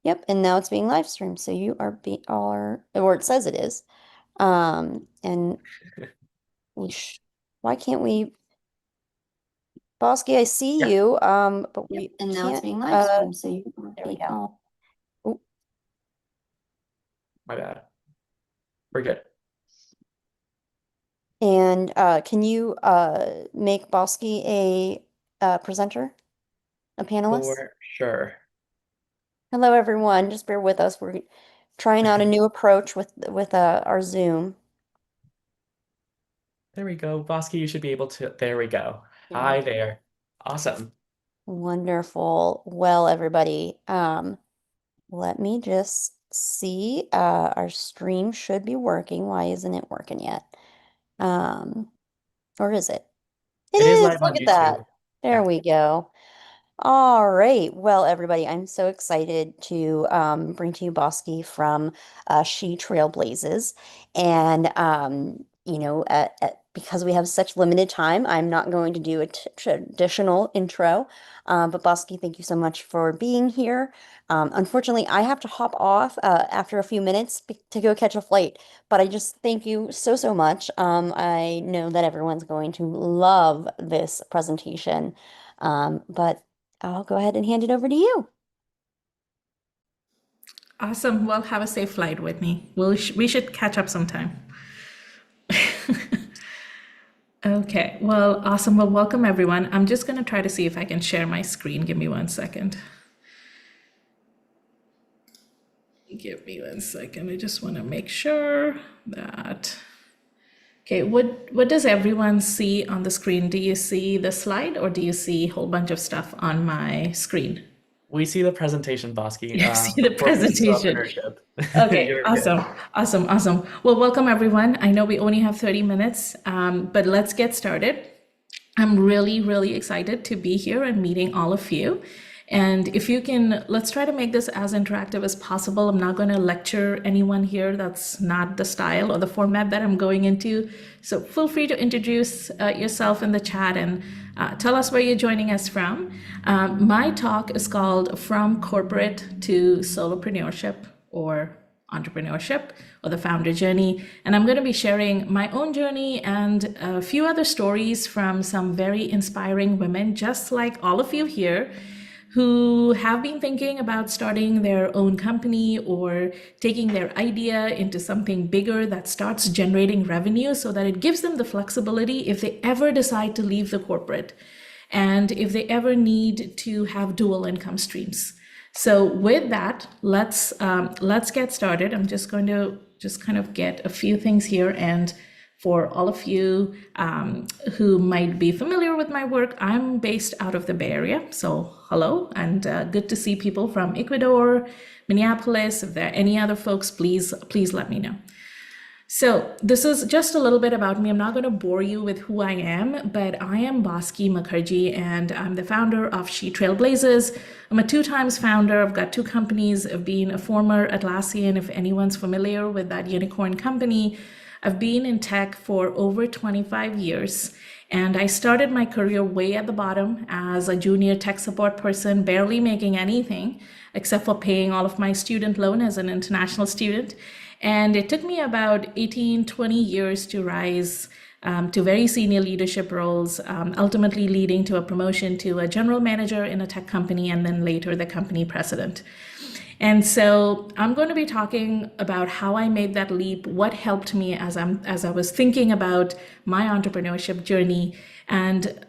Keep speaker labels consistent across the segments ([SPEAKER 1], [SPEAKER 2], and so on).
[SPEAKER 1] Yep, and now it's being live streamed, so you or it says it is. And we sh why can't we, Bosky, I see
[SPEAKER 2] Yeah,
[SPEAKER 1] you, but
[SPEAKER 2] yep.
[SPEAKER 1] we
[SPEAKER 2] And now it's
[SPEAKER 1] can't,
[SPEAKER 2] being live streamed, so you
[SPEAKER 1] there we
[SPEAKER 2] be
[SPEAKER 1] go.
[SPEAKER 2] all.
[SPEAKER 1] Oh,
[SPEAKER 2] My bad. We're good.
[SPEAKER 1] and can you make Bosky a presenter, a panelist?
[SPEAKER 2] For sure.
[SPEAKER 1] Hello, everyone. Just bear with us. We're trying out a new approach with our Zoom.
[SPEAKER 2] There we go. Bosky, you should be able to. There we go.
[SPEAKER 1] There we
[SPEAKER 2] Hi
[SPEAKER 1] go.
[SPEAKER 2] there. Awesome.
[SPEAKER 1] Wonderful. Well, everybody, let me just see. Our stream should be working. Why isn't it working yet? Um, or is it? It
[SPEAKER 2] It is
[SPEAKER 1] is.
[SPEAKER 2] live
[SPEAKER 1] Look
[SPEAKER 2] on
[SPEAKER 1] at that.
[SPEAKER 2] YouTube.
[SPEAKER 1] There
[SPEAKER 2] Yeah.
[SPEAKER 1] we go. All right. Well, everybody, I'm so excited to bring to you Bosky from SheTrailblazes. And, because we have such limited time, I'm not going to do a t traditional intro. But Bosky, thank you so much for being here. Unfortunately, I have to hop off after a few minutes to go catch a flight. But I just thank you so, so much. I know that everyone's going to love this presentation. But I'll go ahead and hand it over to you.
[SPEAKER 3] Awesome. Well, have a safe flight, Whitney. We should catch up sometime. Okay. Well, awesome. Well, welcome everyone. I'm just going to try to see if I can share my screen. Give me 1 second. Give me 1 second. I just want to make sure that. Okay. What does everyone see on the screen? Do you see the slide or do you see a whole bunch of stuff on my screen?
[SPEAKER 2] We see the presentation, Bosky.
[SPEAKER 3] You see the
[SPEAKER 2] For
[SPEAKER 3] presentation.
[SPEAKER 2] Solopreneurship.
[SPEAKER 3] Okay,
[SPEAKER 2] You're good.
[SPEAKER 3] awesome, awesome, awesome. Well, welcome everyone. I know we only have 30 minutes, but let's get started. I'm really, really excited to be here and meeting all of you. And if you can, let's try to make this as interactive as possible. I'm not going to lecture anyone here. That's not the style or the format that I'm going into. So feel free to introduce yourself in the chat and tell us where you're joining us from. My talk is called From Corporate to Solopreneurship, or entrepreneurship, or the founder journey. And I'm going to be sharing my own journey and a few other stories from some very inspiring women, just like all of you here, who have been thinking about starting their own company or taking their idea into something bigger that starts generating revenue so that it gives them the flexibility if they ever decide to leave the corporate and if they ever need to have dual income streams. So with that, let's get started. I'm just going to kind of get a few things here. And for all of you who might be familiar with my work, I'm based out of the Bay Area. So hello, and good to see people from Ecuador, Minneapolis. If there are any other folks, please let me know. So this is just a little bit about me. I'm not going to bore you with who I am, but I am Bosky Mukherjee, and I'm the founder of SheTrailblazes. I'm a 2 times founder. I've got 2 companies. I've been a former Atlassian, if anyone's familiar with that unicorn company. I've been in tech for over 25 years, and I started my career way at the bottom as a junior tech support person, barely making anything except for paying all of my student loan as an international student. And it took me about 18, 20 years to rise to very senior leadership roles, ultimately leading to a promotion to a general manager in a tech company and then later the company president. And so I'm going to be talking about how I made that leap, what helped me as I was thinking about my entrepreneurship journey. And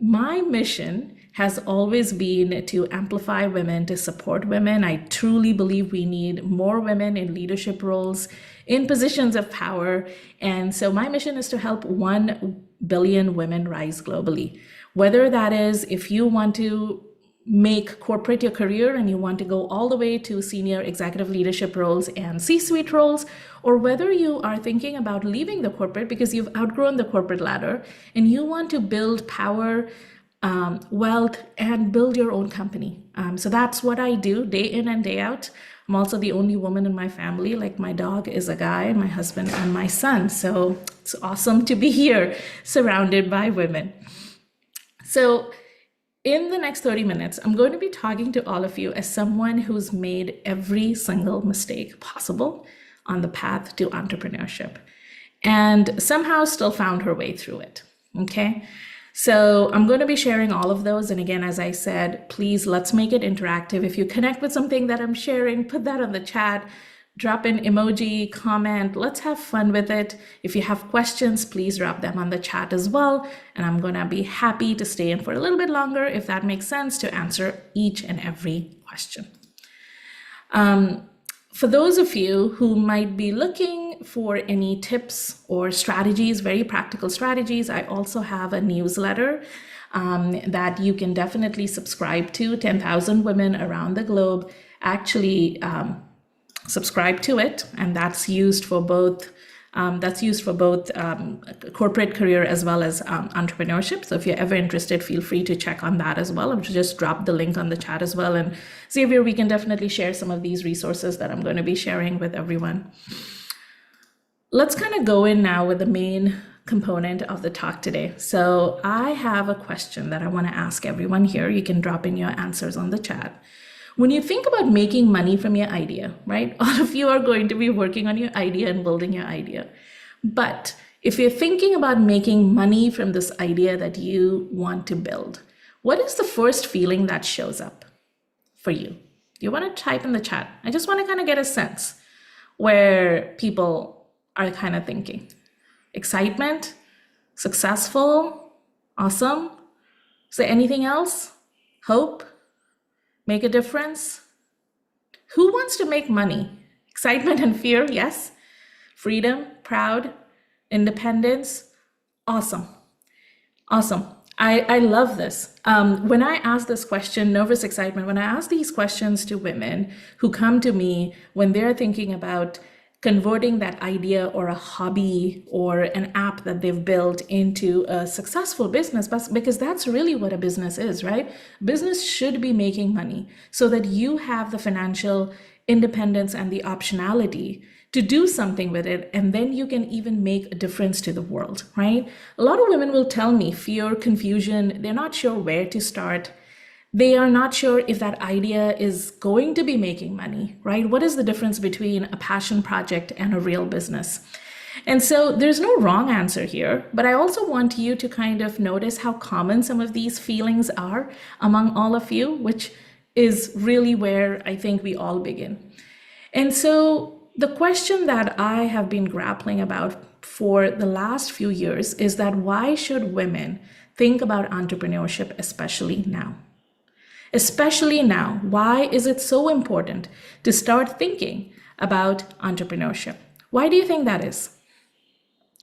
[SPEAKER 3] my mission has always been to amplify women, to support women. I truly believe we need more women in leadership roles, in positions of power. And so my mission is to help 1 billion women rise globally. Whether that is if you want to make corporate your career and you want to go all the way to senior executive leadership roles and C-suite roles, or whether you are thinking about leaving the corporate because you've outgrown the corporate ladder and you want to build power, wealth, and build your own company. So that's what I do day in and day out. I'm also the only woman in my family. Like, my dog is a guy, my husband, and my son. So it's awesome to be here surrounded by women. So In the next 30 minutes, I'm going to be talking to all of you as someone who's made every single mistake possible on the path to entrepreneurship and somehow still found her way through it. Okay. So I'm going to be sharing all of those. And again, as I said, please let's make it interactive. If you connect with something that I'm sharing, put that on the chat, drop an emoji, comment, let's have fun with it. If you have questions, please drop them on the chat as well. And I'm going to be happy to stay in for a little bit longer, if that makes sense, to answer each and every question. For those of you who might be looking for any tips or strategies, very practical strategies, I also have a newsletter that you can definitely subscribe to. 10,000 women around the globe actually subscribe to it, and that's used for both corporate career as well as entrepreneurship. So if you're ever interested, feel free to check on that as well. I'll just drop the link on the chat as well. And Xavier, we can definitely share some of these resources that I'm going to be sharing with everyone. Let's kind of go in now with the main component of the talk today. So I have a question that I want to ask everyone here. You can drop in your answers on the chat. When you think about making money from your idea, right? All of you are going to be working on your idea and building your idea. But if you're thinking about making money from this idea that you want to build, what is the first feeling that shows up for you? You want to type in the chat. I just want to kind of get a sense where people are kind of thinking. Excitement, successful, awesome. Is there anything else? Hope? Make a difference? Who wants to make money? Excitement and fear, yes. Freedom, proud, independence, awesome. Awesome. I love this. When I ask this question, nervous excitement, when I ask these questions to women who come to me when they're thinking about converting that idea or a hobby or an app that they've built into a successful business, because that's really what a business is, right? Business should be making money so that you have the financial independence and the optionality to do something with it, and then you can even make a difference to the world, right? A lot of women will tell me fear, confusion, they're not sure where to start. They are not sure if that idea is going to be making money, right? What is the difference between a passion project and a real business? And so there's no wrong answer here, but I also want you to kind of notice how common some of these feelings are among all of you, which is really where I think we all begin. And so the question that I have been grappling about for the last few years is that why should women think about entrepreneurship, especially now? Especially now, why is it so important to start thinking about entrepreneurship? Why do you think that is?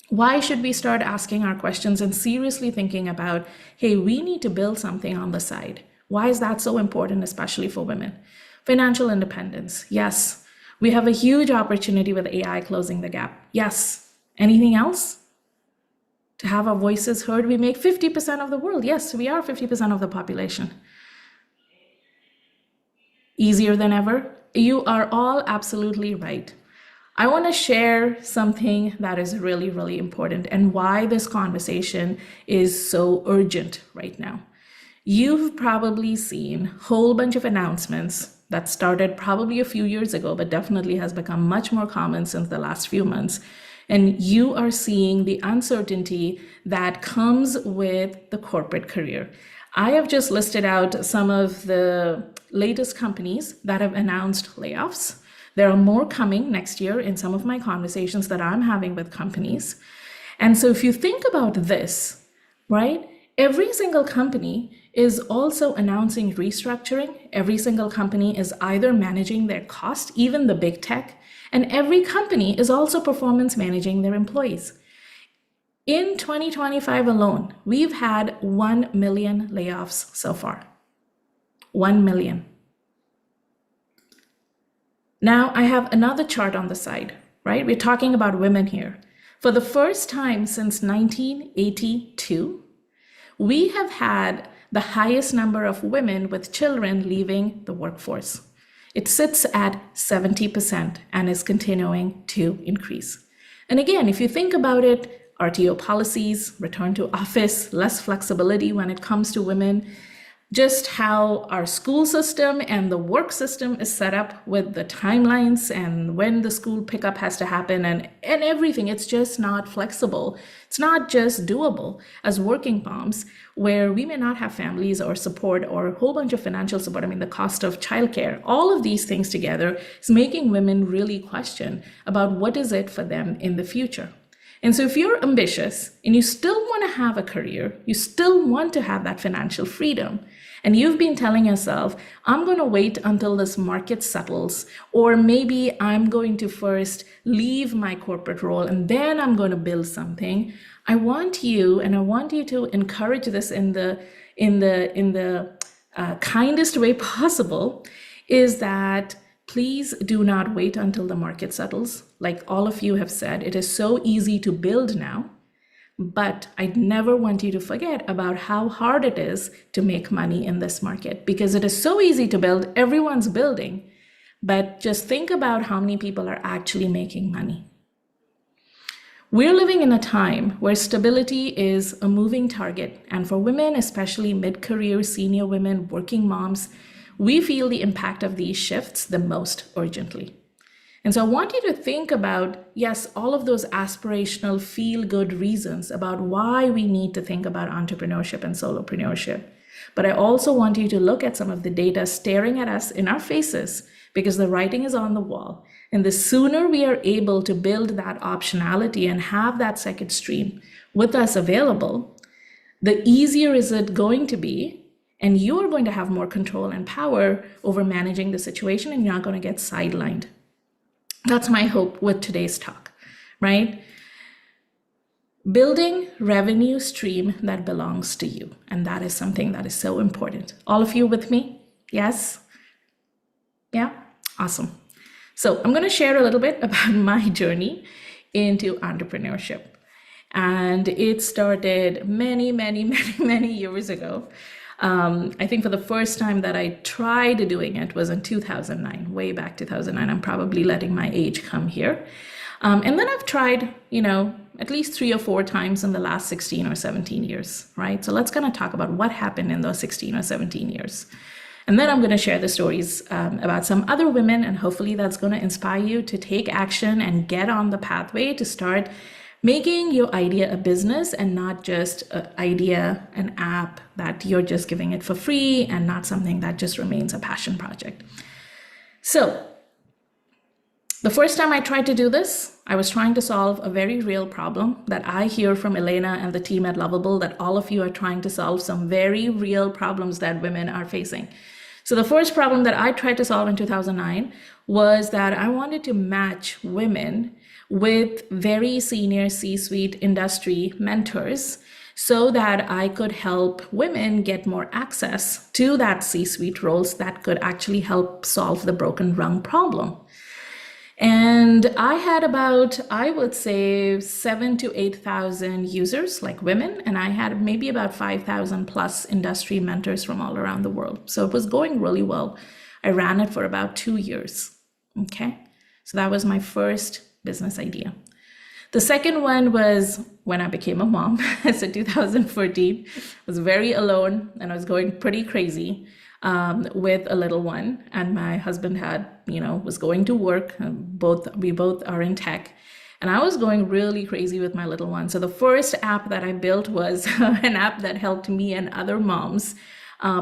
[SPEAKER 3] Why should we start asking our questions and seriously thinking about, hey, we need to build something on the side? Why is that so important, especially for women? Financial independence, yes. We have a huge opportunity with AI closing the gap, yes. Anything else? To have our voices heard, we make 50% of the world. Yes, we are 50% of the population. Easier than ever? You are all absolutely right. I want to share something that is really, really important and why this conversation is so urgent right now. You've probably seen a whole bunch of announcements that started probably a few years ago, but definitely has become much more common since the last few months. And you are seeing the uncertainty that comes with the corporate career. I have just listed out some of the latest companies that have announced layoffs. There are more coming next year in some of my conversations that I'm having with companies. And so if you think about this, right, every single company is also announcing restructuring. Every single company is either managing their cost, even the big tech, and every company is also performance managing their employees. In 2025 alone, we've had 1 million layoffs so far. 1 million. Now I have another chart on the side, right? We're talking about women here. For the first time since 1982, we have had the highest number of women with children leaving the workforce. It sits at 70% and is continuing to increase. And again, if you think about it, RTO policies, return to office, less flexibility when it comes to women, just how our school system and the work system is set up with the timelines and when the school pickup has to happen and everything. It's just not flexible. It's not just doable as working moms, where we may not have families or support or a whole bunch of financial support. I mean, the cost of childcare, all of these things together is making women really question about what is it for them in the future. And so if you're ambitious and you still want to have a career, you still want to have that financial freedom, and you've been telling yourself, I'm going to wait until this market settles, or maybe I'm going to first leave my corporate role and then I'm going to build something. I want you to encourage this in the kindest way possible, is that please do not wait until the market settles. Like all of you have said, it is so easy to build now, but I never want you to forget about how hard it is to make money in this market, because it is so easy to build. Everyone's building, but just think about how many people are actually making money. We're living in a time where stability is a moving target. And for women, especially mid-career senior women, working moms, we feel the impact of these shifts the most urgently. And so I want you to think about, yes, all of those aspirational feel-good reasons about why we need to think about entrepreneurship and solopreneurship. But I also want you to look at some of the data staring at us in our faces, because the writing is on the wall. And the sooner we are able to build that optionality and have that second stream with us available, the easier is it going to be. And you're going to have more control and power over managing the situation, and you're not going to get sidelined. That's my hope with today's talk, right? Building revenue stream that belongs to you. And that is something that is so important. All of you with me? Yes? Yeah? Awesome. So I'm going to share a little bit about my journey into entrepreneurship. And it started many, many, many, many years ago. I think for the first time that I tried doing it was in 2009, way back 2009. I'm probably letting my age come here. And then I've tried, at least 3 or 4 times in the last 16 or 17 years, right? So let's kind of talk about what happened in those 16 or 17 years. And then I'm going to share the stories about some other women, and hopefully that's going to inspire you to take action and get on the pathway to start making your idea a business and not just an idea, an app that you're just giving it for free and not something that just remains a passion project. So the first time I tried to do this, I was trying to solve a very real problem that I hear from Elena and the team at Lovable, that all of you are trying to solve some very real problems that women are facing. So the first problem that I tried to solve in 2009 was that I wanted to match women with very senior C-suite industry mentors so that I could help women get more access to that C-suite roles that could actually help solve the broken rung problem. And I had about, I would say, 7,000 to 8,000 users, like women, and I had maybe about 5,000 plus industry mentors from all around the world. So it was going really well. I ran it for about 2 years. Okay, so that was my first business idea. The second one was when I became a mom. So 2014, I was very alone and I was going pretty crazy with a little one, and my husband was going to work. We both are in tech, and I was going really crazy with my little one. So the first app that I built was an app that helped me and other moms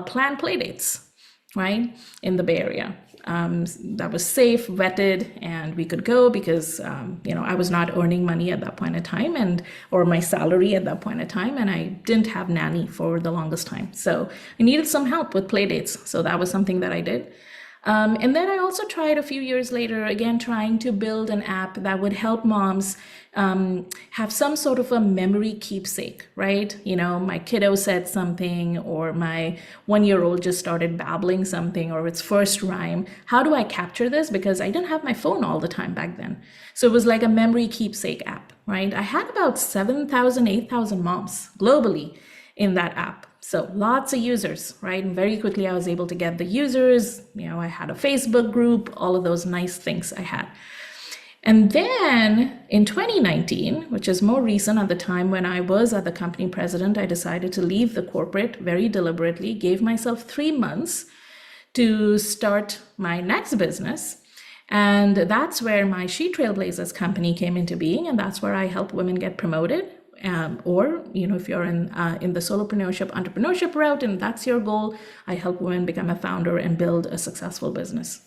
[SPEAKER 3] plan play dates, right, in the Bay Area. That was safe, vetted, and we could go because, I was not earning money at that point in time or my salary at that point in time, and I didn't have nanny for the longest time. So I needed some help with play dates. So that was something that I did. And then I also tried a few years later, again, trying to build an app that would help moms have some sort of a memory keepsake, right? My kiddo said something, or my 1-year-old just started babbling something, or its first rhyme. How do I capture this? Because I didn't have my phone all the time back then. So it was like a memory keepsake app, right? I had about 7,000, 8,000 moms globally in that app. So lots of users, right? And very quickly I was able to get the users. I had a Facebook group, all of those nice things I had. And then in 2019, which is more recent, at the time when I was at the company president, I decided to leave the corporate very deliberately, gave myself 3 months to start my next business. And that's where my SheTrailblazes company came into being. And that's where I help women get promoted. Or, if you're in the solopreneurship, entrepreneurship route, and that's your goal, I help women become a founder and build a successful business.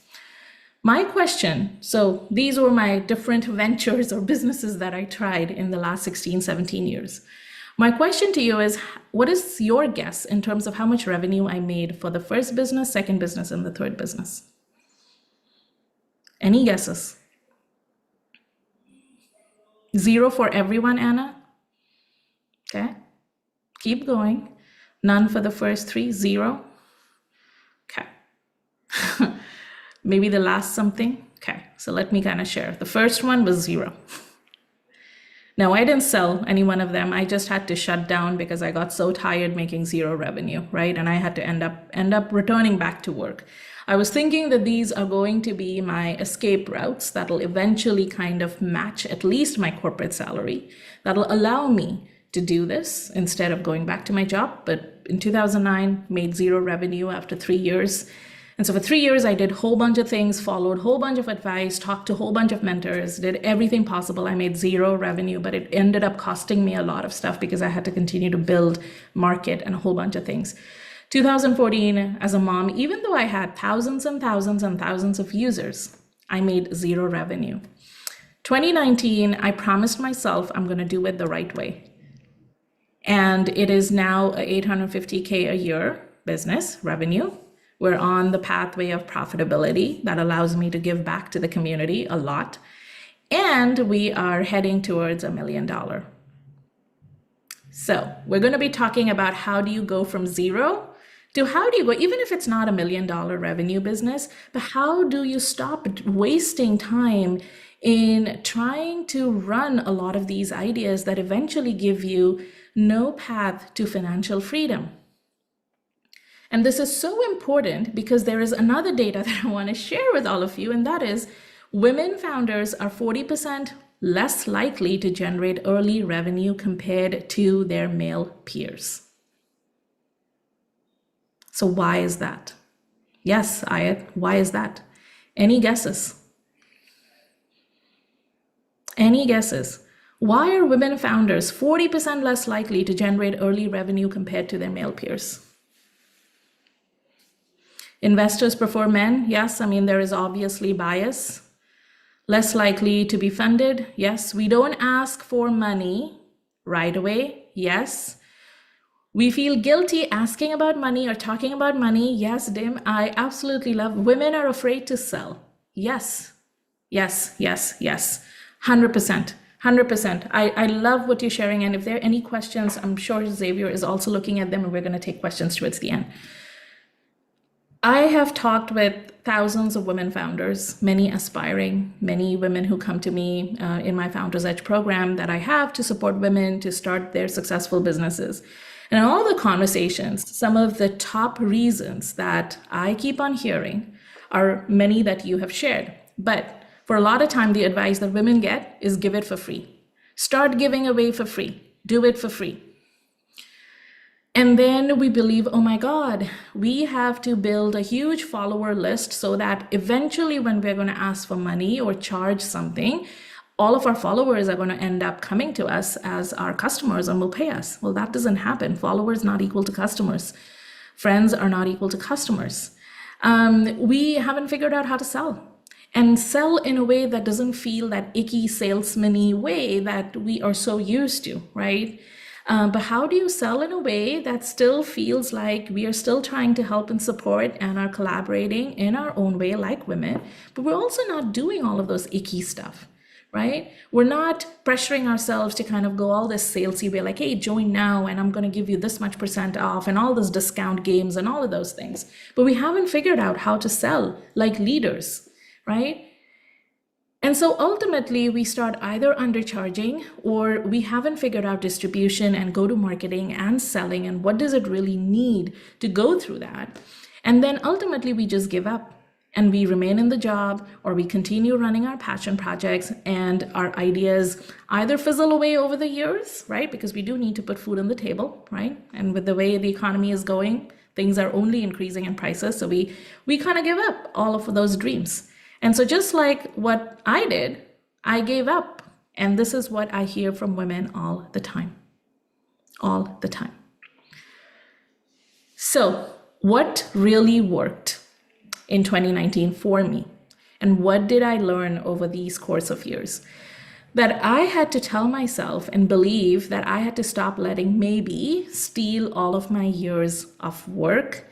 [SPEAKER 3] My question, so these were my different ventures or businesses that I tried in the last 16, 17 years. My question to you is, what is your guess in terms of how much revenue I made for the first business, second business, and the third business? Any guesses? 0 for everyone, Anna? Okay, keep going. None for the first 3, 0. Okay. Maybe the last something. Okay, so let me kind of share. The first one was 0. Now, I didn't sell any one of them. I just had to shut down because I got so tired making 0 revenue, right? And I had to end up returning back to work. I was thinking that these are going to be my escape routes that'll eventually kind of match at least my corporate salary. That'll allow me to do this instead of going back to my job. But in 2009, made 0 revenue after 3 years. And so for 3 years, I did a whole bunch of things, followed a whole bunch of advice, talked to a whole bunch of mentors, did everything possible. I made 0 revenue, but it ended up costing me a lot of stuff because I had to continue to build, market, and a whole bunch of things. 2014, as a mom, even though I had thousands and thousands and thousands of users, I made 0 revenue. 2019, I promised myself I'm going to do it the right way. And it is now a $850K a year business revenue. We're on the pathway of profitability that allows me to give back to the community a lot. And we are heading towards $1 million. So we're going to be talking about how do you go from 0 to how do you go, even if it's not $1 million revenue business, but how do you stop wasting time in trying to run a lot of these ideas that eventually give you no path to financial freedom? And this is so important because there is another data that I want to share with all of you, and that is women founders are 40% less likely to generate early revenue compared to their male peers. So why is that? Yes, Ayat, why is that? Any guesses? Any guesses? Why are women founders 40% less likely to generate early revenue compared to their male peers? Investors prefer men? Yes, I mean, there is obviously bias. Less likely to be funded? Yes. We don't ask for money right away? Yes. We feel guilty asking about money or talking about money? Yes, Dim, I absolutely love. Women are afraid to sell? Yes. Yes, yes, yes. 100%. 100%. I love what you're sharing. And if there are any questions, I'm sure Xavier is also looking at them, and we're going to take questions towards the end. I have talked with thousands of women founders, many aspiring, many women who come to me in my Founders Edge program that I have to support women to start their successful businesses. And in all the conversations, some of the top reasons that I keep on hearing are many that you have shared. But for a lot of time, the advice that women get is give it for free. Start giving away for free. Do it for free. And then we believe, oh my God, we have to build a huge follower list so that eventually when we're going to ask for money or charge something, all of our followers are going to end up coming to us as our customers and will pay us. Well, that doesn't happen. Followers not equal to customers. Friends are not equal to customers. We haven't figured out how to sell. And sell in a way that doesn't feel that icky salesman-y way that we are so used to, right? But how do you sell in a way that still feels like we are still trying to help and support and are collaborating in our own way like women, but we're also not doing all of those icky stuff, right? We're not pressuring ourselves to kind of go all this salesy way, like, hey, join now and I'm going to give you this much % off and all those discount games and all of those things. But we haven't figured out how to sell like leaders, right? And so ultimately we start either undercharging or we haven't figured out distribution and go to marketing and selling and what does it really need to go through that. And then ultimately we just give up. and we remain in the job, or we continue running our passion projects and our ideas either fizzle away over the years, right? Because we do need to put food on the table, right? And with the way the economy is going, things are only increasing in prices. So we kind of give up all of those dreams. And so just like what I did, I gave up. And this is what I hear from women all the time. All the time. So what really worked in 2019 for me? And what did I learn over these course of years? That I had to tell myself and believe that I had to stop letting maybe steal all of my years of work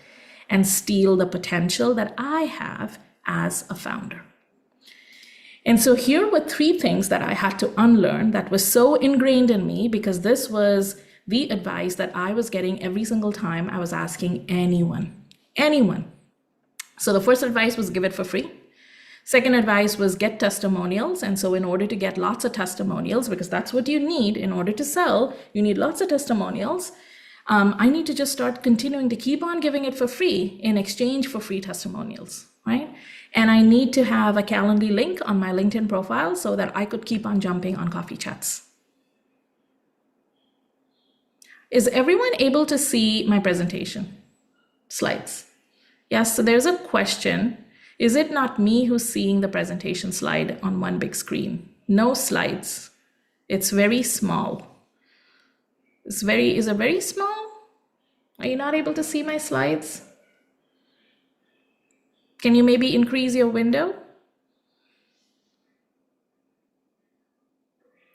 [SPEAKER 3] and steal the potential that I have as a founder. And so here were 3 things that I had to unlearn that was so ingrained in me, because this was the advice that I was getting every single time I was asking anyone. So the first advice was give it for free. Second advice was get testimonials. And so in order to get lots of testimonials, because that's what you need in order to sell, you need lots of testimonials. I need to just start continuing to keep on giving it for free in exchange for free testimonials, right? And I need to have a Calendly link on my LinkedIn profile so that I could keep on jumping on coffee chats. Is everyone able to see my presentation slides? Yes, so there's a question. Is it not me who's seeing the presentation slide on one big screen? No slides. It's very small. Is it very small? Are you not able to see my slides? Can you maybe increase your window?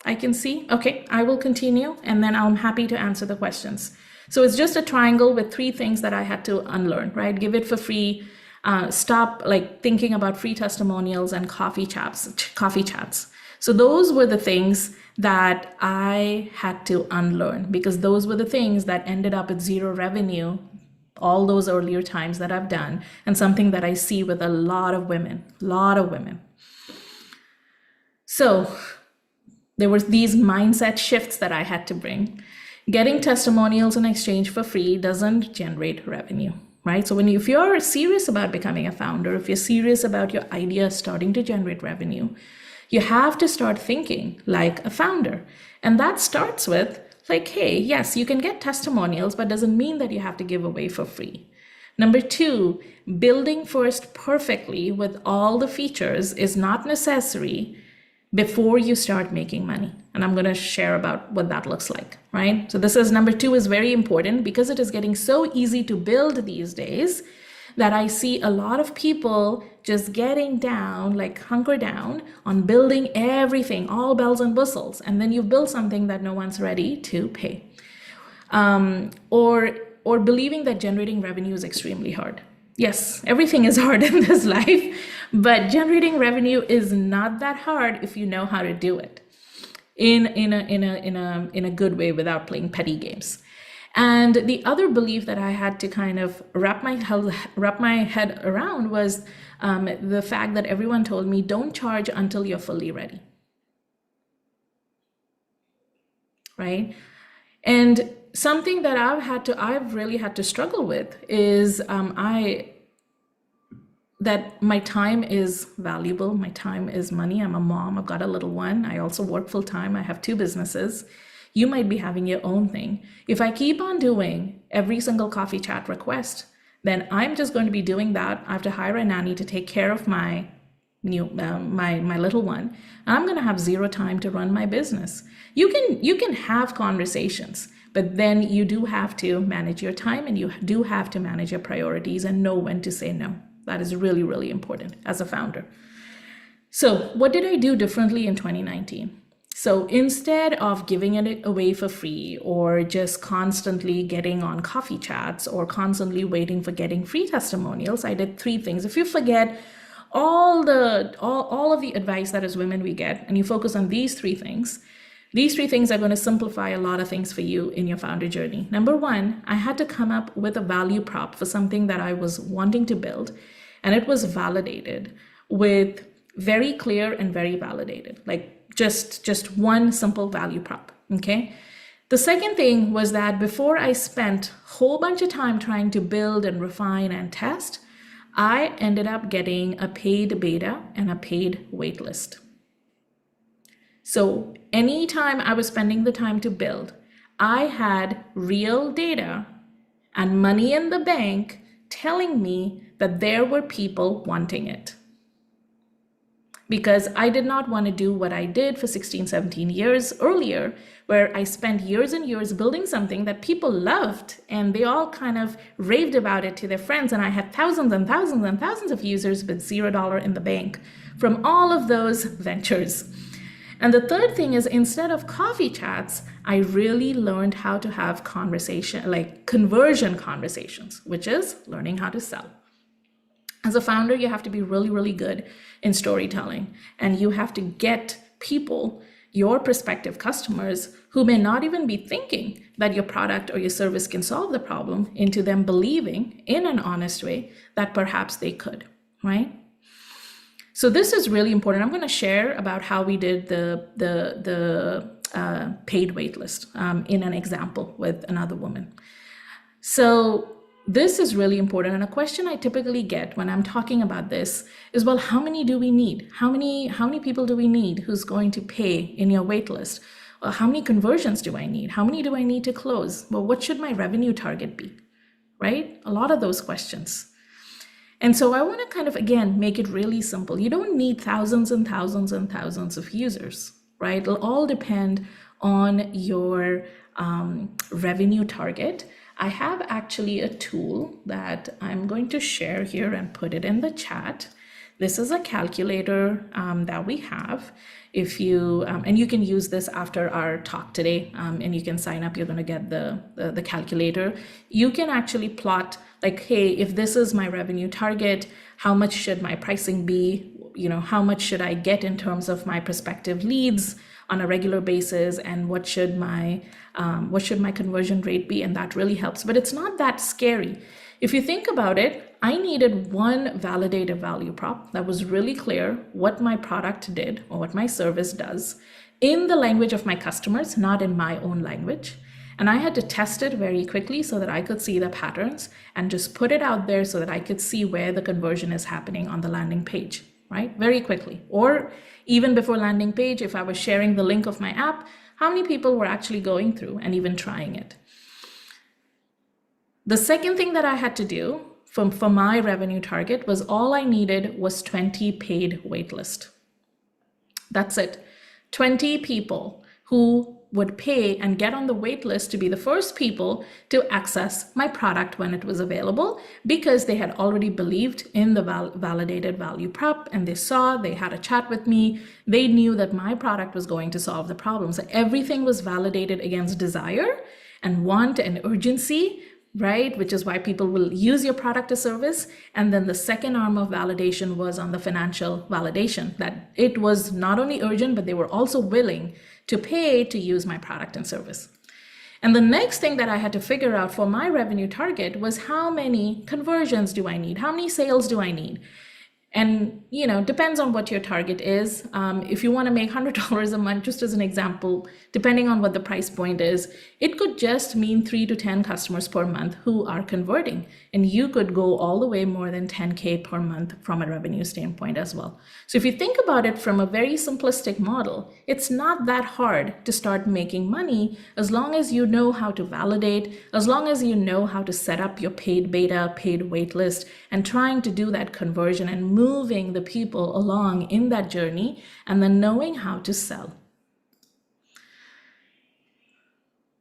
[SPEAKER 3] I can see. Okay, I will continue and then I'm happy to answer the questions. So it's just a triangle with 3 things that I had to unlearn, right? Give it for free, stop like thinking about free testimonials and coffee chats. So those were the things that I had to unlearn, because those were the things that ended up with 0 revenue all those earlier times that I've done, and something that I see with a lot of women. So there were these mindset shifts that I had to bring. Getting testimonials in exchange for free doesn't generate revenue, right? So if you're serious about becoming a founder, if you're serious about your idea starting to generate revenue, you have to start thinking like a founder. And that starts with like, hey, yes, you can get testimonials, but doesn't mean that you have to give away for free. Number 2, building first perfectly with all the features is not necessary before you start making money. And I'm going to share about what that looks like, right? So this is number 2 is very important, because it is getting so easy to build these days that I see a lot of people just getting down, like hunker down on building everything, all bells and whistles. And then you've built something that no one's ready to pay. Or believing that generating revenue is extremely hard. Yes, everything is hard in this life, but generating revenue is not that hard if you know how to do it in a good way without playing petty games. And the other belief that I had to kind of wrap my head around was the fact that everyone told me, don't charge until you're fully ready, right? And something that I've really had to struggle with is that my time is valuable. My time is money. I'm a mom. I've got a little one. I also work full time. I have 2 businesses. You might be having your own thing. If I keep on doing every single coffee chat request, then I'm just going to be doing that. I have to hire a nanny to take care of my little one. I'm going to have 0 time to run my business. You can have conversations, but then you do have to manage your time, and you do have to manage your priorities and know when to say no. That is really, really important as a founder. So what did I do differently in 2019? So instead of giving it away for free, or just constantly getting on coffee chats, or constantly waiting for getting free testimonials, I did 3 things. If you forget all of the advice that as women we get, and you focus on these 3 things, these 3 things are going to simplify a lot of things for you in your founder journey. Number 1, I had to come up with a value prop for something that I was wanting to build, and it was validated with very clear and very validated, like just one simple value prop, okay? The second thing was that before I spent a whole bunch of time trying to build and refine and test, I ended up getting a paid beta and a paid waitlist. So anytime I was spending the time to build, I had real data and money in the bank telling me that there were people wanting it. Because I did not want to do what I did for 16, 17 years earlier, where I spent years and years building something that people loved and they all kind of raved about it to their friends. And I had thousands and thousands and thousands of users with $0 in the bank from all of those ventures. And the third thing is, instead of coffee chats, I really learned how to have conversion conversations, which is learning how to sell. As a founder, you have to be really, really good in storytelling, and you have to get people, your prospective customers, who may not even be thinking that your product or your service can solve the problem, into them believing in an honest way that perhaps they could, right? So this is really important. I'm going to share about how we did the paid waitlist in an example with another woman. So this is really important. And a question I typically get when I'm talking about this is, well, how many do we need? How many people do we need who's going to pay in your waitlist? Well, how many conversions do I need? How many do I need to close? Well, what should my revenue target be? Right? A lot of those questions. And so I want to kind of, again, make it really simple. You don't need thousands and thousands and thousands of users, right? It'll all depend on your revenue target. I have actually a tool that I'm going to share here and put it in the chat. This is a calculator that we have. If you, and you can use this after our talk today, and you can sign up, you're going to get the calculator. You can actually plot like, hey, if this is my revenue target, how much should my pricing be? You know, how much should I get in terms of my prospective leads on a regular basis, and what should my conversion rate be? And that really helps. But it's not that scary. If you think about it, I needed one validated value prop that was really clear what my product did or what my service does in the language of my customers, not in my own language. And I had to test it very quickly so that I could see the patterns and just put it out there so that I could see where the conversion is happening on the landing page, right? Very quickly. Or even before landing page, if I was sharing the link of my app, how many people were actually going through and even trying it? The second thing that I had to do for my revenue target was all I needed was 20 paid waitlist. That's it. 20 people who would pay and get on the wait list to be the first people to access my product when it was available, because they had already believed in the validated value prop, and they had a chat with me. They knew that my product was going to solve the problem. So everything was validated against desire and want and urgency, right? Which is why people will use your product or service. And then the second arm of validation was on the financial validation, that it was not only urgent, but they were also willing to pay to use my product and service. And the next thing that I had to figure out for my revenue target was, how many conversions do I need? How many sales do I need? And, you know, depends on what your target is. If you want to make $100 a month, just as an example, depending on what the price point is, it could just mean 3 to 10 customers per month who are converting. And you could go all the way more than 10K per month from a revenue standpoint as well. So if you think about it from a very simplistic model, it's not that hard to start making money, as long as you know how to validate, as long as you know how to set up your paid beta, paid waitlist, and trying to do that conversion and moving the people along in that journey, and then knowing how to sell.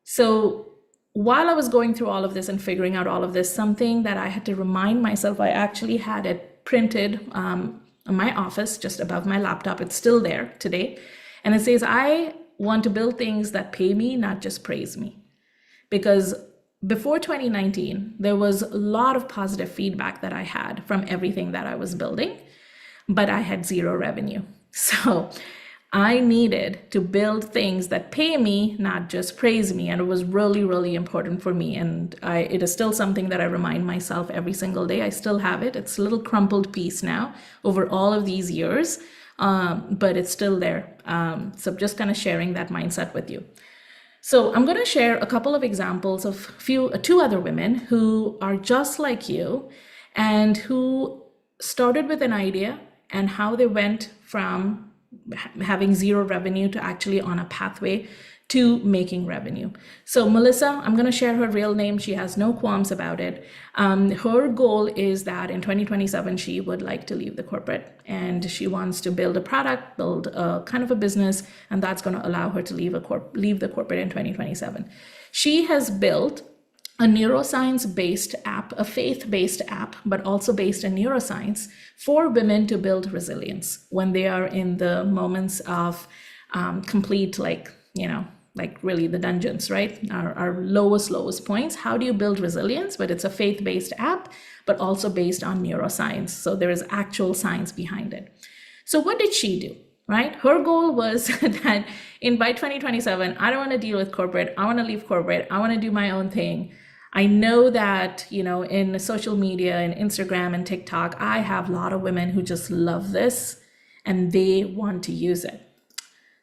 [SPEAKER 3] So while I was going through all of this and figuring out all of this, something that I had to remind myself, I actually had it printed in my office just above my laptop. It's still there today. And it says, I want to build things that pay me, not just praise me. Because before 2019, there was a lot of positive feedback that I had from everything that I was building, but I had zero revenue. So I needed to build things that pay me, not just praise me. And it was really, really important for me. And it is still something that I remind myself every single day. I still have it. It's a little crumpled piece now over all of these years, but it's still there. So just kind of sharing that mindset with you. So I'm going to share a couple of examples of two other women who are just like you. and who started with an idea and how they went from having zero revenue to actually on a pathway to making revenue. So Melissa, I'm going to share her real name. She has no qualms about it. Her goal is that in 2027, she would like to leave the corporate, and she wants to build a product, build a kind of a business, and that's going to allow her to leave the corporate in 2027. She has built a neuroscience-based app, a faith-based app, but also based in neuroscience for women to build resilience when they are in the moments of complete, like really the dungeons, right? Our lowest points. How do you build resilience? But it's a faith-based app, but also based on neuroscience. So there is actual science behind it. So what did she do? Right? Her goal was that by 2027, I don't want to deal with corporate. I want to leave corporate. I want to do my own thing. I know that, in social media and Instagram and TikTok, I have a lot of women who just love this and they want to use it.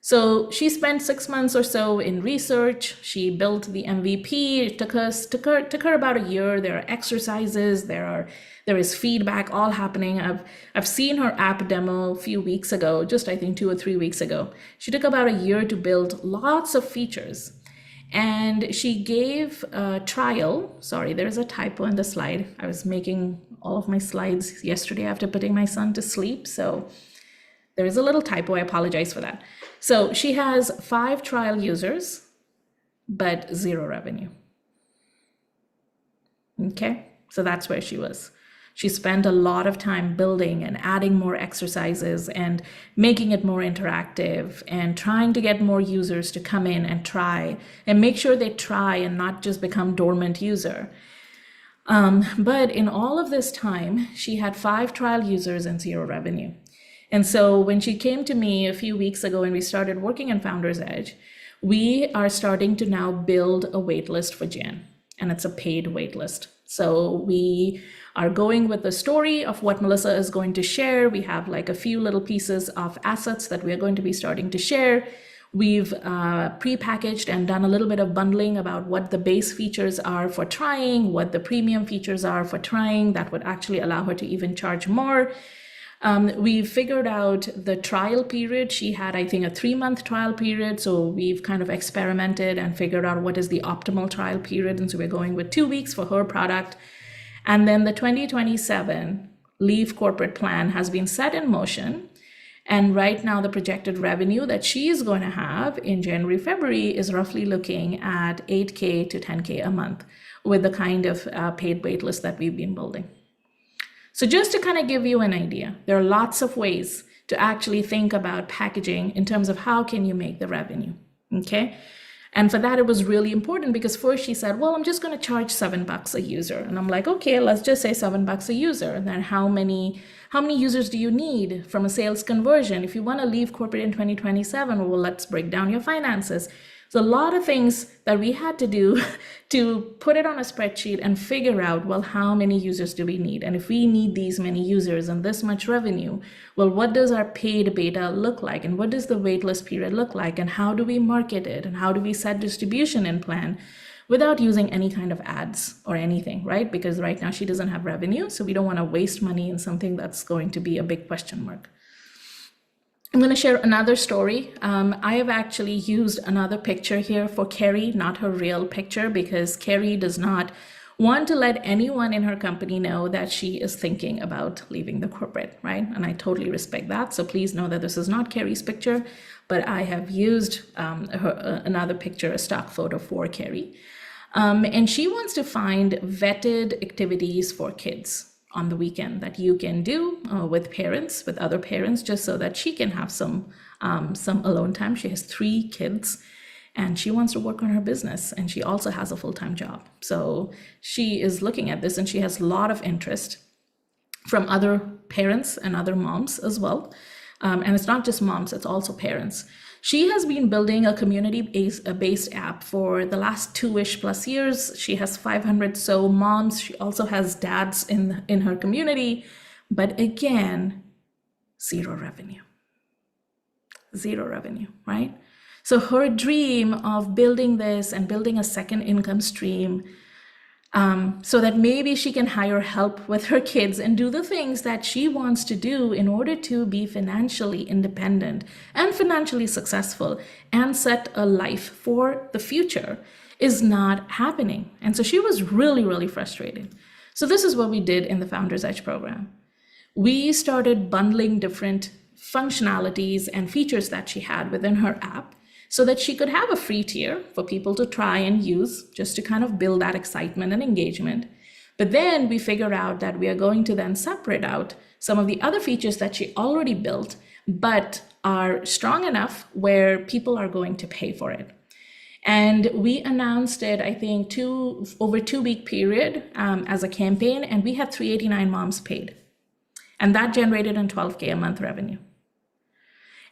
[SPEAKER 3] So she spent 6 months or so in research. She built the MVP. It took her about a year. There are exercises. There is feedback all happening. I've seen her app demo a few weeks ago, just I think 2 or 3 weeks ago. She took about a year to build lots of features. And she gave a trial. Sorry, there's a typo in the slide. I was making all of my slides yesterday after putting my son to sleep. So there is a little typo. I apologize for that. So she has 5 trial users, but 0 revenue. Okay, so that's where she was. She spent a lot of time building and adding more exercises and making it more interactive and trying to get more users to come in and try and make sure they try and not just become dormant user. But in all of this time, she had 5 trial users and 0 revenue. And so when she came to me a few weeks ago and we started working in Founders Edge, we are starting to now build a waitlist for Jan, and it's a paid waitlist. So we are going with the story of what Melissa is going to share. We have like a few little pieces of assets that we are going to be starting to share. We've pre-packaged and done a little bit of bundling about what the base features are for trying, what the premium features are for trying that would actually allow her to even charge more. We figured out the trial period. She had, I think, a 3-month trial period. So we've kind of experimented and figured out what is the optimal trial period. And so we're going with 2 weeks for her product. And then the 2027 leave corporate plan has been set in motion. And right now, the projected revenue that she is going to have in January, February is roughly looking at $8K to $10K a month with the kind of paid waitlist that we've been building. So just to kind of give you an idea, there are lots of ways to actually think about packaging in terms of how can you make the revenue, okay? And for that, it was really important because first she said, well, I'm just going to charge $7 a user. And I'm like, okay, let's just say $7 a user. And then how many users do you need from a sales conversion? If you want to leave corporate in 2027, well, let's break down your finances. So a lot of things that we had to do to put it on a spreadsheet and figure out, well, how many users do we need? And if we need these many users and this much revenue, well, what does our paid beta look like? And what does the waitlist period look like? And how do we market it? And how do we set distribution in plan without using any kind of ads or anything, right? Because right now she doesn't have revenue, so we don't want to waste money in something that's going to be a big question mark. I'm going to share another story. I have actually used another picture here for Carrie, not her real picture, because Carrie does not want to let anyone in her company know that she is thinking about leaving the corporate, right? And I totally respect that. So please know that this is not Carrie's picture, but I have used another picture, a stock photo for Carrie. And she wants to find vetted activities for kids on the weekend that you can do with parents, with other parents, just so that she can have some alone time. She has 3 kids and she wants to work on her business, and she also has a full-time job. So she is looking at this and she has a lot of interest from other parents and other moms as well. And it's not just moms, it's also parents. She has been building a community-based app for the last 2-ish plus years. She has 500 so moms. She also has dads in her community, but again, 0 revenue. 0 revenue, right? So her dream of building this and building a second income stream so that maybe she can hire help with her kids and do the things that she wants to do in order to be financially independent and financially successful and set a life for the future is not happening. And so she was really, really frustrated. So this is what we did in the Founders Edge program. We started bundling different functionalities and features that she had within her app so that she could have a free tier for people to try and use just to kind of build that excitement and engagement. But then we figured out that we are going to then separate out some of the other features that she already built, but are strong enough where people are going to pay for it. And we announced it, I think, over 2-week period as a campaign, and we had 389 moms paid. And that generated in $12K a month revenue.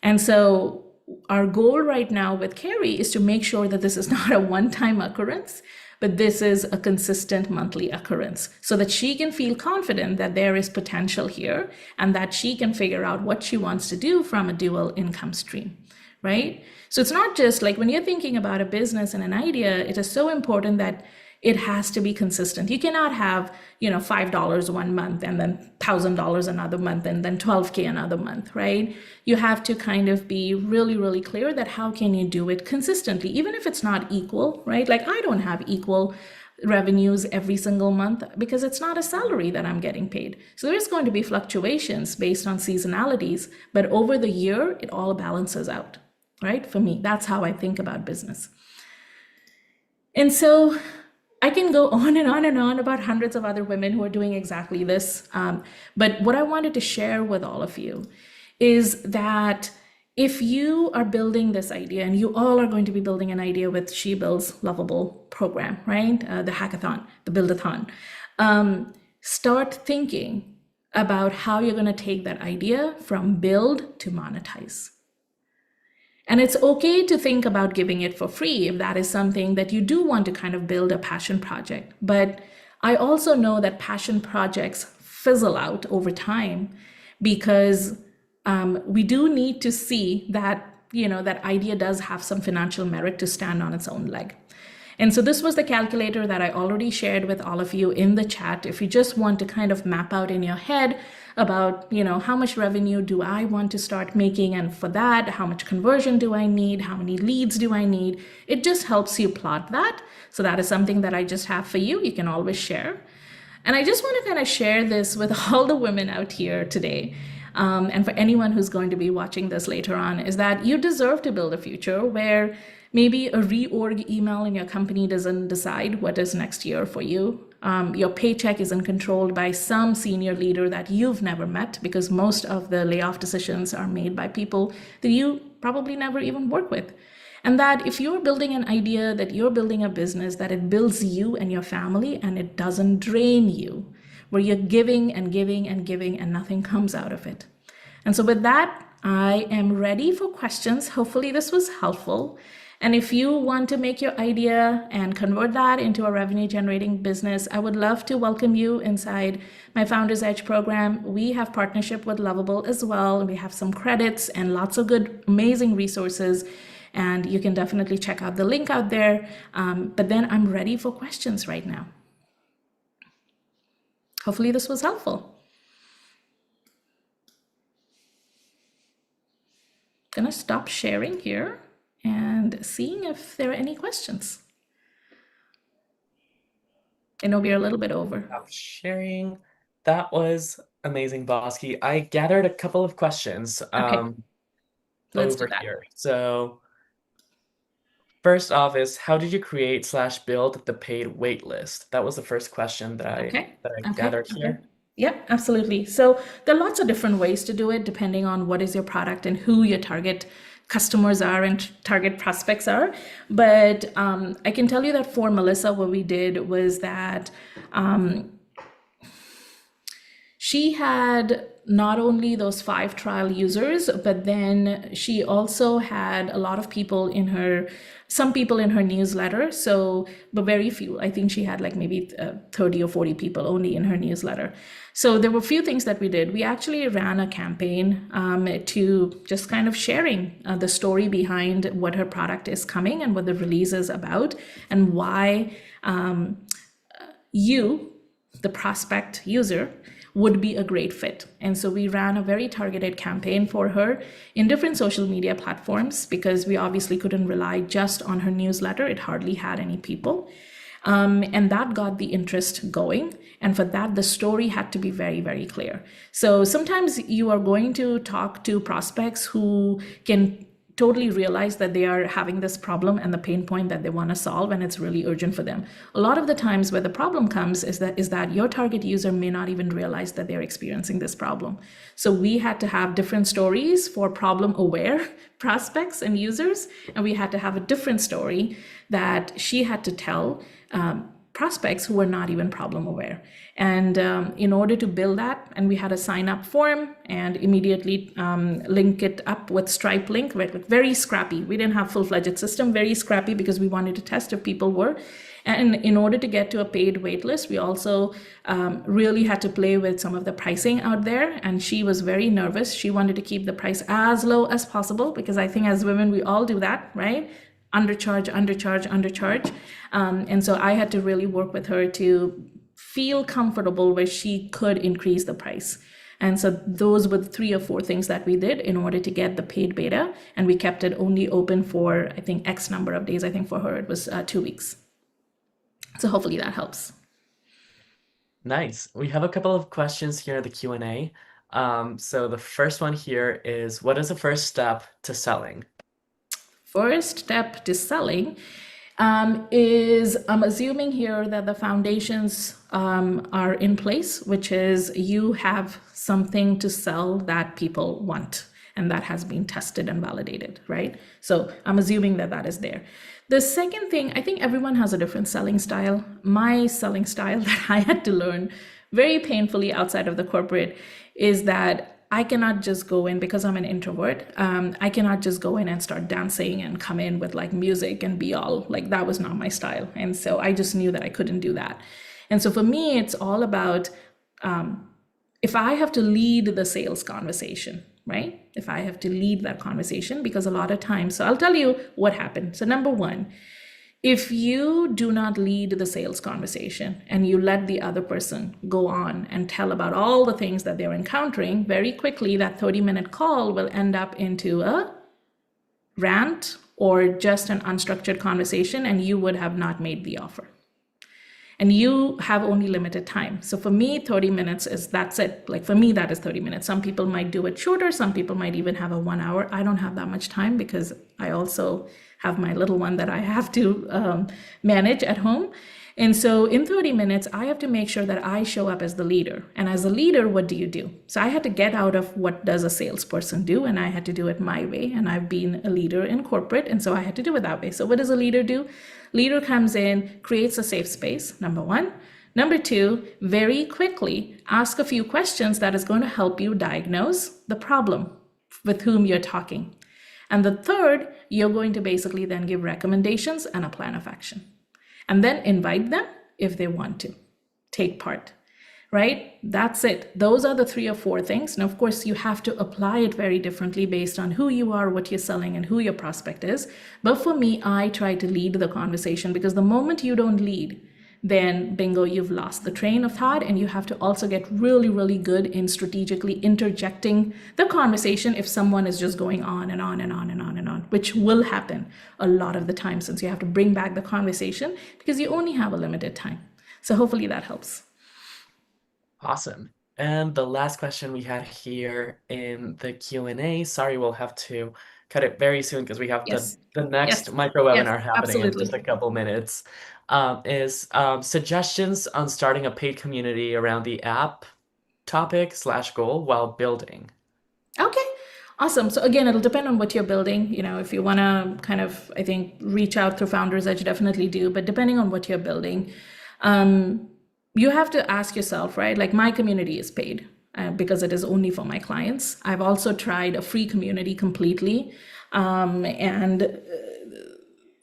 [SPEAKER 3] And so our goal right now with Carrie is to make sure that this is not a one-time occurrence, but this is a consistent monthly occurrence so that she can feel confident that there is potential here and that she can figure out what she wants to do from a dual income stream, right? So it's not just like when you're thinking about a business and an idea, it is so important that it has to be consistent. You cannot have, $5 one month and then $1,000 another month and then 12K another month, right? You have to kind of be really, really clear that how can you do it consistently, even if it's not equal, right? Like I don't have equal revenues every single month because it's not a salary that I'm getting paid. So there's going to be fluctuations based on seasonalities, but over the year, it all balances out, right? For me, that's how I think about business. And so I can go on and on and on about hundreds of other women who are doing exactly this. But what I wanted to share with all of you is that if you are building this idea, and you all are going to be building an idea with She Builds Lovable program, right? The hackathon, the build-a-thon. Start thinking about how you're going to take that idea from build to monetize. And it's okay to think about giving it for free if that is something that you do want to kind of build a passion project. But I also know that passion projects fizzle out over time because we do need to see that, that idea does have some financial merit to stand on its own leg. And so this was the calculator that I already shared with all of you in the chat. If you just want to kind of map out in your head about, how much revenue do I want to start making? And for that, how much conversion do I need? How many leads do I need? It just helps you plot that. So that is something that I just have for you. You can always share. And I just want to kind of share this with all the women out here today. And for anyone who's going to be watching this later on, is that you deserve to build a future where maybe a reorg email in your company doesn't decide what is next year for you. Your paycheck isn't controlled by some senior leader that you've never met, because most of the layoff decisions are made by people that you probably never even work with. And that if you're building an idea, that you're building a business, that it builds you and your family and it doesn't drain you, where you're giving and giving and giving and nothing comes out of it. And so with that, I am ready for questions. Hopefully this was helpful. And if you want to make your idea and convert that into a revenue generating business, I would love to welcome you inside my Founders Edge program. We have partnership with Lovable as well. We have some credits and lots of good, amazing resources. And you can definitely check out the link out there. But then I'm ready for questions right now. Hopefully this was helpful. Gonna stop sharing here and seeing if there are any questions. I know we're a little bit over.
[SPEAKER 2] Stop sharing. That was amazing, Bosky. I gathered a couple of questions
[SPEAKER 3] Let's do
[SPEAKER 2] over
[SPEAKER 3] that.
[SPEAKER 2] here. So first off is, how did you create / build the paid wait list? That was the first question that I gathered here.
[SPEAKER 3] Yep, absolutely. So there are lots of different ways to do it depending on what is your product and who your target customers are and target prospects are. But I can tell you that for Melissa, what we did was that she had not only those 5 trial users, but then she also had a lot of people in her, some people in her newsletter. So, but very few. I think she had like maybe 30 or 40 people only in her newsletter. So there were a few things that we did. We actually ran a campaign to just kind of sharing the story behind what her product is coming and what the release is about and why you, the prospect user, would be a great fit. And so we ran a very targeted campaign for her in different social media platforms, because we obviously couldn't rely just on her newsletter. It hardly had any people. And that got the interest going. And for that, the story had to be very, very clear. So sometimes you are going to talk to prospects who can totally realize that they are having this problem and the pain point that they want to solve, and it's really urgent for them. A lot of the times where the problem comes is that your target user may not even realize that they're experiencing this problem. So we had to have different stories for problem-aware prospects and users, and we had to have a different story that she had to tell prospects who were not even problem aware. And in order to build that, and we had a sign up form and immediately link it up with Stripe link, very scrappy. We didn't have full-fledged system, very scrappy, because we wanted to test if people were. And in order to get to a paid waitlist, we also really had to play with some of the pricing out there. And she was very nervous. She wanted to keep the price as low as possible, because I think as women, we all do that, right? Undercharge. And so I had to really work with her to feel comfortable where she could increase the price. And so those were the 3 or 4 things that we did in order to get the paid beta. And we kept it only open for, I think, X number of days. I think for her, it was 2 weeks. So hopefully that helps.
[SPEAKER 2] Nice. We have a couple of questions here in the Q&A. So the first one here is, what is the first step to selling?
[SPEAKER 3] First step to selling is, I'm assuming here that the foundations are in place, which is you have something to sell that people want and that has been tested and validated, right? So I'm assuming that that is there. The second thing, I think everyone has a different selling style. My selling style that I had to learn very painfully outside of the corporate is that I cannot just go in, because I'm an introvert, I cannot just go in and start dancing and come in with like music and be all like, that was not my style. And so I just knew that I couldn't do that. And so for me, it's all about, if I have to lead the sales conversation, right? If I have to lead that conversation, because a lot of times, so I'll tell you what happened. So number one, if you do not lead the sales conversation and you let the other person go on and tell about all the things that they're encountering, very quickly that 30-minute call will end up into a rant or just an unstructured conversation, and you would have not made the offer. And you have only limited time. So for me, 30 minutes that's it. Like for me, that is 30 minutes. Some people might do it shorter. Some people might even have a 1 hour. I don't have that much time because I also have my little one that I have to manage at home. And so in 30 minutes, I have to make sure that I show up as the leader. And as a leader, what do you do? So I had to get out of what does a salesperson do, and I had to do it my way. And I've been a leader in corporate, and so I had to do it that way. So what does a leader do? Leader comes in, creates a safe space, number one. Number two, very quickly ask a few questions that is going to help you diagnose the problem with whom you're talking. And the third, you're going to basically then give recommendations and a plan of action. And then invite them if they want to take part, right? That's it. Those are the 3 or 4 things. Now, of course, you have to apply it very differently based on who you are, what you're selling, and who your prospect is. But for me, I try to lead the conversation, because the moment you don't lead, then bingo, you've lost the train of thought. And you have to also get really, really good in strategically interjecting the conversation if someone is just going on and on and on and on and on, which will happen a lot of the time, since you have to bring back the conversation because you only have a limited time. So hopefully that helps.
[SPEAKER 2] Awesome. And the last question we had here in the Q&A, sorry, we'll have to cut it very soon because we have the next micro webinar happening in just a couple minutes, is suggestions on starting a paid community around the app topic / goal while building.
[SPEAKER 3] Okay, awesome. So again, it'll depend on what you're building. You know, if you want to kind of, I think, reach out through Founders Edge, definitely do. But depending on what you're building, you have to ask yourself, right? Like, my community is paid because it is only for my clients. I've also tried a free community completely. And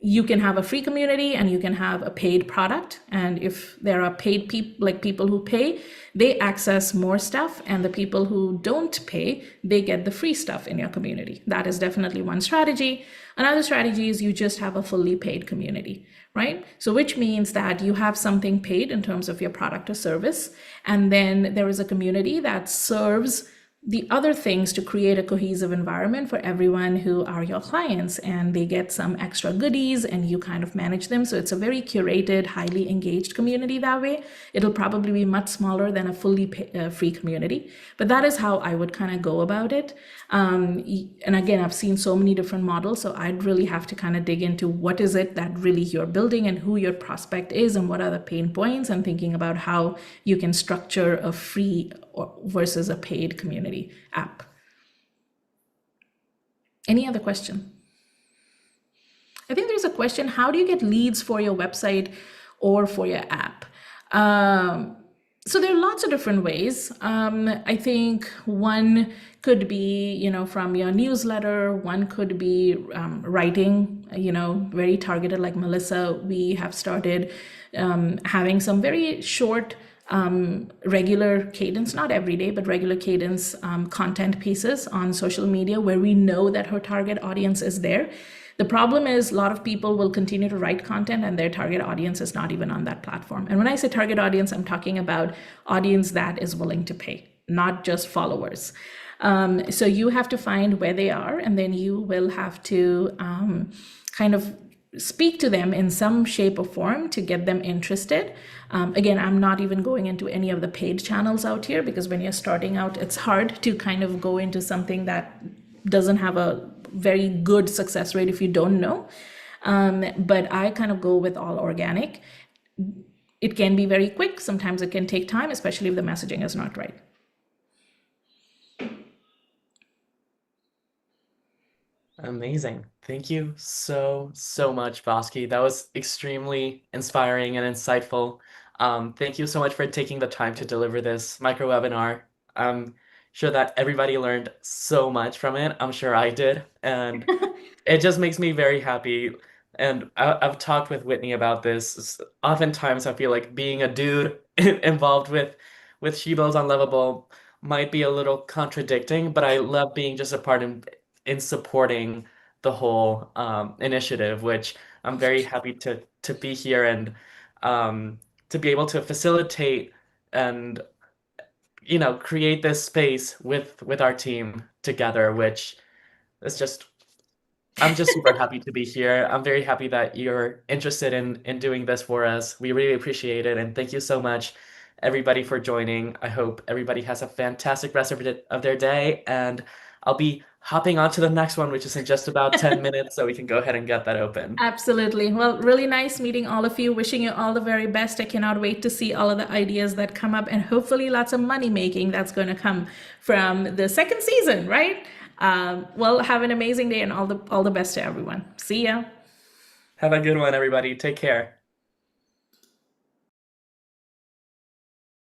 [SPEAKER 3] you can have a free community and you can have a paid product. And if there are paid people, like people who pay, they access more stuff. And the people who don't pay, they get the free stuff in your community. That is definitely one strategy. Another strategy is you just have a fully paid community, right? So which means that you have something paid in terms of your product or service. And then there is a community that serves the other things to create a cohesive environment for everyone who are your clients, and they get some extra goodies and you kind of manage them. So it's a very curated, highly engaged community that way. It'll probably be much smaller than a fully free community, but that is how I would kind of go about it. And again, I've seen so many different models, so I'd really have to kind of dig into what is it that really you're building and who your prospect is and what are the pain points, and thinking about how you can structure a free versus a paid community app. Any other question? I think there's a question, how do you get leads for your website or for your app? So there are lots of different ways. I think one could be, from your newsletter. One could be writing, very targeted, like Melissa. We have started having some very short regular cadence, not every day, but regular cadence content pieces on social media where we know that her target audience is there. The problem is a lot of people will continue to write content and their target audience is not even on that platform. And when I say target audience, I'm talking about audience that is willing to pay, not just followers. So you have to find where they are, and then you will have to kind of speak to them in some shape or form to get them interested. Again, I'm not even going into any of the paid channels out here, because when you're starting out, it's hard to kind of go into something that doesn't have a very good success rate if you don't know. But I kind of go with all organic. It can be very quick. Sometimes it can take time, especially if the messaging is not right.
[SPEAKER 2] Amazing. Thank you so much, Bosky. That was extremely inspiring and insightful. Thank you so much for taking the time to deliver this micro webinar. I'm sure that everybody learned so much from it. I'm sure I did. And it just makes me very happy. And I've talked with Whitney about this. Oftentimes, I feel like being a dude involved with Shebo's Unlovable might be a little contradicting, but I love being just a part in supporting the whole initiative, which I'm very happy to be here and to be able to facilitate and create this space with our team together, which is just I'm just super happy to be here. I'm very happy that you're interested in doing this for us. We really appreciate it, and thank you so much, everybody, for joining. I hope everybody has a fantastic rest of their day, and I'll be hopping on to the next one, which is in just about 10 minutes, so we can go ahead and get that open.
[SPEAKER 3] Absolutely. Well, really nice meeting all of you. Wishing you all the very best. I cannot wait to see all of the ideas that come up, and hopefully lots of money making that's going to come from the second season, right? Well, have an amazing day and all the best to everyone. See ya.
[SPEAKER 2] Have a good one, everybody. Take care.